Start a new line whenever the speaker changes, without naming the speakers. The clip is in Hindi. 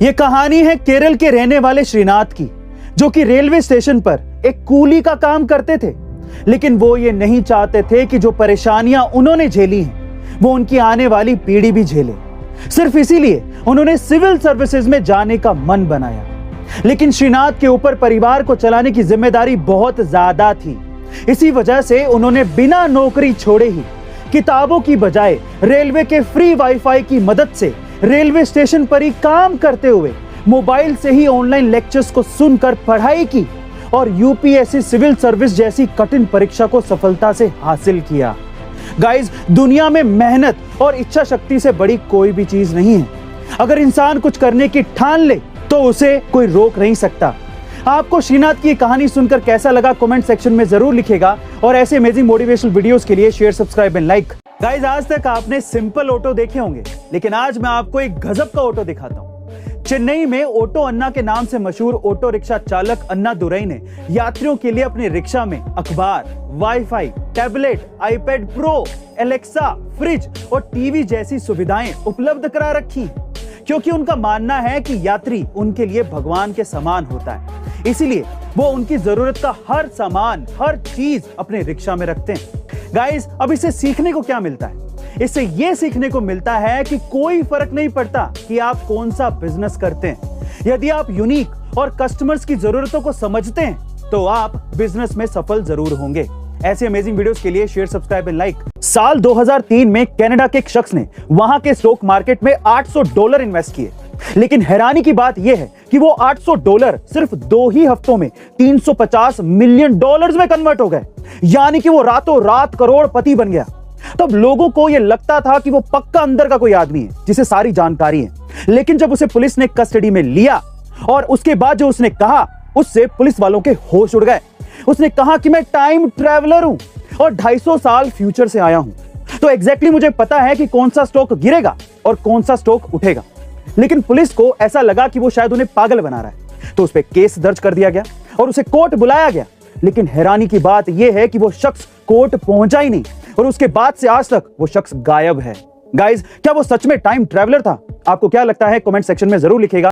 ये कहानी है केरल के रहने वाले श्रीनाथ की, जो कि रेलवे स्टेशन पर एक कूली का काम करते थे। लेकिन वो ये नहीं चाहते थे कि जो परेशानियां उन्होंने झेली हैं वो उनकी आने वाली पीढ़ी भी झेले। सिर्फ इसीलिए उन्होंने सिविल सर्विसेज में जाने का मन बनाया। लेकिन श्रीनाथ के ऊपर परिवार को चलाने की जिम्मेदारी बहुत ज्यादा थी। इसी वजह से उन्होंने बिना नौकरी छोड़े ही किताबों की बजाय रेलवे के फ्री वाईफाई की मदद से रेलवे स्टेशन पर ही काम करते हुए मोबाइल से ही ऑनलाइन लेक्चर्स को सुनकर पढ़ाई की और यूपीएससी सिविल सर्विस जैसी कठिन परीक्षा को सफलता से हासिल किया। गाइस, दुनिया में मेहनत और इच्छा शक्ति से बड़ी कोई भी चीज नहीं है। अगर इंसान कुछ करने की ठान ले तो उसे कोई रोक नहीं सकता। आपको श्रीनाथ की कहानी सुनकर कैसा लगा कमेंट सेक्शन में जरूर लिखिएगा और ऐसे अमेजिंग मोटिवेशनल वीडियोस के लिए share, subscribe and like. Guys, आज तक आपने सिंपल ऑटो देखे होंगे, लेकिन आज मैं आपको एक गजब का ऑटो दिखाता हूं। चेन्नई में ऑटो अन्ना के नाम से मशहूर ऑटो रिक्शा चालक अन्ना दुरई ने यात्रियों के लिए अपने रिक्शा में अखबार, wifi, tablet, iPad pro, Alexa, fridge और टीवी जैसी सुविधाएं उपलब्ध करा रखी, क्योंकि उनका मानना है कि यात्री उनके लिए भगवान के समान होता है। इसीलिए वो उनकी जरूरत का हर सामान, हर चीज अपने रिक्शा में रखते हैं। गाइस, अब इससे सीखने को क्या मिलता है? इससे ये सीखने को मिलता है कि कोई फर्क नहीं पड़ता कि आप कौन सा बिजनेस करते हैं। यदि आप यूनिक और कस्टमर्स की जरूरतों को समझते हैं तो आप बिजनेस में सफल जरूर होंगे। ऐसे अमेजिंग वीडियोस के लिए शेयर, सब्सक्राइब एंड लाइक। साल 2003 में कनाडा के एक शख्स ने वहां के स्टॉक मार्केट में $800 इन्वेस्ट किए। लेकिन हैरानी की बात यह है कि वो $800 सिर्फ 2 ही हफ्तों में $350 मिलियन में कन्वर्ट हो गए। यानी कि वो रातों रात करोड़पति बन गया। तब लोगों को यह लगता था कि वो पक्का अंदर का कोई आदमी है जिसे सारी जानकारी है। लेकिन जब उसे पुलिस ने कस्टडी में लिया और उसके बाद जो उसने कहा, उससे पुलिस वालों के होश उड़ गए। उसने कहा कि मैं टाइम ट्रैवलर हूं और 250 साल फ्यूचर से आया हूं, तो एग्जैक्टली मुझे पता है कि कौन सा स्टॉक गिरेगा और कौन सा स्टॉक उठेगा। लेकिन पुलिस को ऐसा लगा कि वो शायद उन्हें पागल बना रहा है, तो उस पर केस दर्ज कर दिया गया और उसे कोर्ट बुलाया गया। लेकिन हैरानी की बात यह है कि वो शख्स कोर्ट पहुंचा ही नहीं और उसके बाद से आज तक वो शख्स गायब है। गाइस, क्या वो सच में टाइम ट्रैवलर था? आपको क्या लगता है कमेंट सेक्शन में जरूर लिखिएगा।